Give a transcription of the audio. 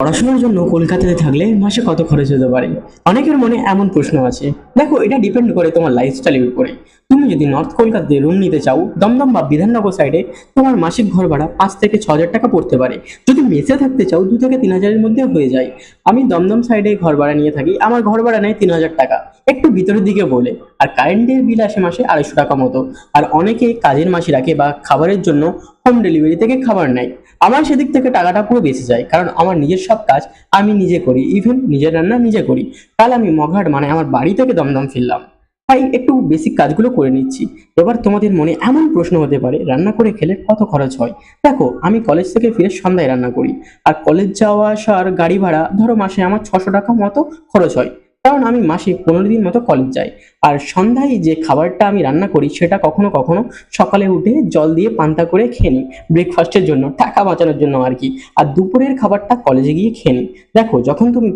পড়াশোনার জন্য কলকাতাতে থাকলে মাসে কত খরচ হতে পারে? অনেকের মনে এমন প্রশ্ন আছে। দেখো, এটা ডিপেন্ড করে তোমার লাইফস্টাইলের উপরে। তুমি যদি নর্থ কলকাতাতে রুম নিতে চাও, দমদম বা বিধাননগর সাইডে, তোমার মাসিক ঘর ভাড়া 5 থেকে 6 হাজার টাকা পড়তে পারে। যদি মেসে থাকতে চাও, 2 থেকে 3 হাজারের মধ্যে হয়ে যায়। আমি দমদম সাইডে ঘর ভাড়া নিয়ে থাকি, আমার ঘর ভাড়া নেয় 3 হাজার টাকা, একটু ভিতরের দিকে বলে। আর কারেন্টের বিল আসে মাসে 250 টাকা মতো। আর অনেকে কাজের মাসি রাখে বা খাবারের জন্য হোম ডেলিভারি থেকে খাবার নেয়। আমার সেদিক থেকে টাকাটা পুরো বেঁচে যায়, কারণ আমার নিজের সব কাজ আমি নিজে করি, ইভেন নিজের রান্না নিজে করি। কাল আমি মঘাট মানে আমার বাড়ি থেকে দমদম ফিরলাম, তাই একটু বেসিক কাজগুলো করে নিচ্ছি। এবার তোমাদের মনে এমন প্রশ্ন হতে পারে, রান্না করে খেলে কত খরচ হয়? দেখো, আমি কলেজ থেকে ফিরে সন্ধ্যায় রান্না করি, আর কলেজ যাওয়া আসার গাড়ি ভাড়া ধরো মাসে আমার 600 টাকা মতো খরচ হয়, কারণ আমি মাসে 15 দিন মতো কলেজ যাই। আর সন্ধ্যায় যে খাবারটা আমি রান্না করি সেটা কখনো কখনো সকালে উঠে জল দিয়ে পান্তা করে খেয়ে নিই, ব্রেকফাস্টের জন্য, টাকা বাঁচানোর জন্য আর কি। আর দুপুরের খাবারটা কলেজে গিয়ে খেয়ে নিই। দেখো, যখন তুমি